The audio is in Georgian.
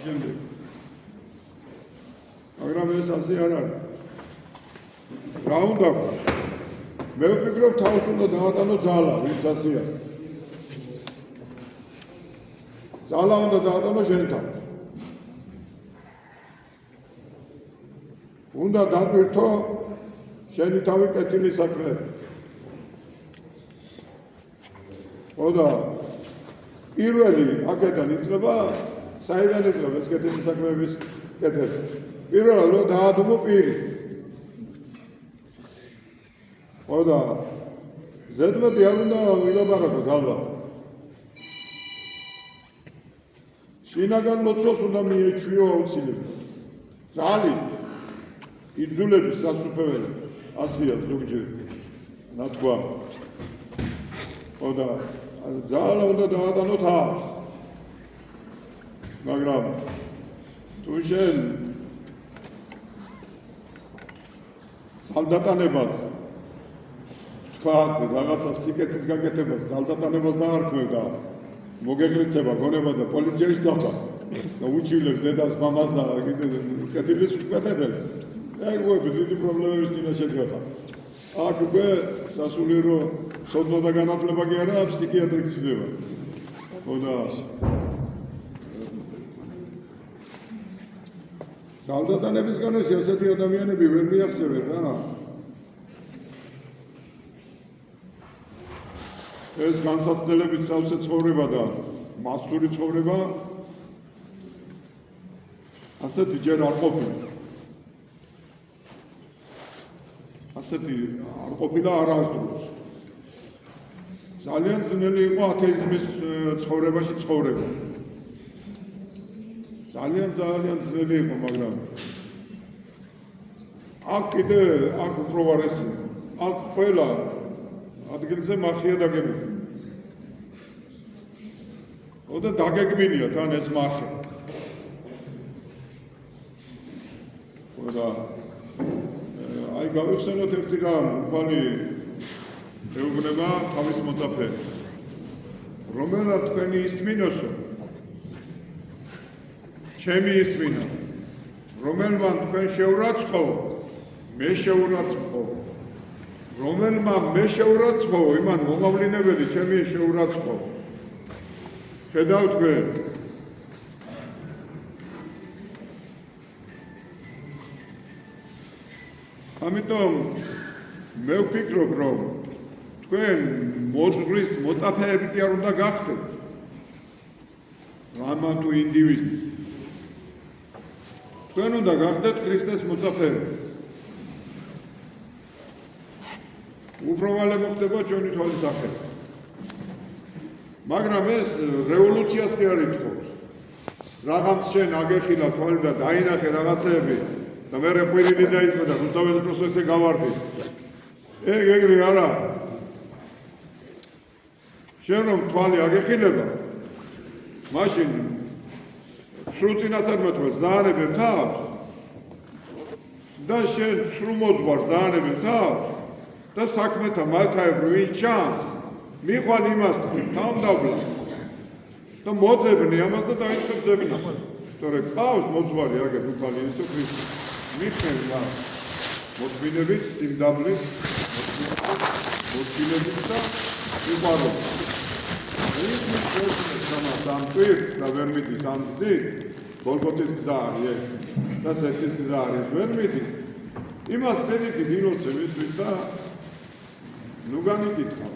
შემდეგ. მაგრამ ეს ასე არ არის. რა უნდა? მე ვფიქრობ თავს უნდა დაატანო ძალა, ვინც ასეა. ძალა უნდა დაატანო შენ თავს. უნდა დატვირთო შენი თავი კეთილი საქმეები. ოდა პირველი აქედან იწყება, საიდან იწყება ეს კეთილი საქმეების კეთება. პირველად რომ დაადუმო პირი. ოდა ზედმეტი არ უნდა ვილაპარაკოთ ალბათ. შინაგან ლოცვას უნდა მიეჩვიო აუცილებლად. ძალი იძულების სასუფეველი ასია ზოგჯერ ნათქვა. ოდა ძალა უნდა დაატანო თავს. მაგრამ თუ შენ ძალდატანებას თქვა რაღაცა სიკეთის გაკეთებას ძალდატანებას დაარქმევ და მოგეღრიცება გონება და პოლიციაში წავდა და უჩივლებ დედას მამას და კეთილის უკეთებელს. ეგ უები დიდი პრობლემების წინაშე დგება. აქ უკვე სასულიერო სოდნო და განათლება კი არა, ფსიქიატრიც ხდება. ოდა ძალდატანებისგან ესეთი ადამიანები ვერ მიაღწევენ რა. ეს განსაცდელებით სავსე ცხოვრება და მასტური ცხოვრება ასეთი ჯერ არ ყოფილა. ასეთი არ ყოფილა არასდროს. ძალიან ძნელი იყო ათეიზმის ცხოვრებაში ცხოვრება. ძალიან ძნელი იყო, მაგრამ აქ კიდე აქ უფრო ვარესი. აქ ყველა ადგილზე მახია დაგებული. ოდა დაგეგმილია თან ეს მახე. ოდა აი გავიხსენოთ ერთი რამ, უბრალი ეუბნება თავის მოწაფეებს. რომელა თქვენი ისმინოსო, ჩემი ისმინა. რომელმა თქვენ შეურაცხყოფ, მე შეურაცხყოფ. რომელმა მე შეურაცხყოფ, იმან მომავლინებელი ჩემი შეურაცხყოფ. ხედავთ თქვენ. ამიტომ მე ვფიქრობ, რომ თქვენ მოძღვრის მოწაფეები კი არ უნდა გახდეთ. რამა თუ ინდივიდის. თქვენ უნდა გახდეთ ქრისტეს მოწაფეები. უბრალოდ მოხდება ჩვენი თვალის სახით. მაგრამ ეს რევოლუციას კი არ ითხოვს. რაღაც შენ აგეხილა თვალი და დაინახე რაღაცეები და მერე ყვირილი დაიწყო და რუსთაველის პროცესზე გავარდი. ეგრე არა. შენ რომ თვალი აგეხილება, მაშინ სრულ წინასწარმეტყველს დაანებებ თავს და შენ სრულ მოძღვარს დაანებებ თავს და საქმეთა მართაებრივ ვინც ჩანს, მიხვალ იმასთან, თავდაბლა და მოძებნი ამას და დაიწყებ ძებნა. თორე ყავს მოძღვარი აგერ უფალი ისო ქრისტე. მიხნევ რა მოძბინებით, სიმდაბლით, მოძბინებით და უყაროთ. ის მისწრებს სამტვირთს და ვერ მიდის ამ გზით, გოლგოთის გზა არის ეს და წესის გზა არის, ვერ მიდის. იმას პედიკი დინოცე მისთვის და ნუ განიკითხავ.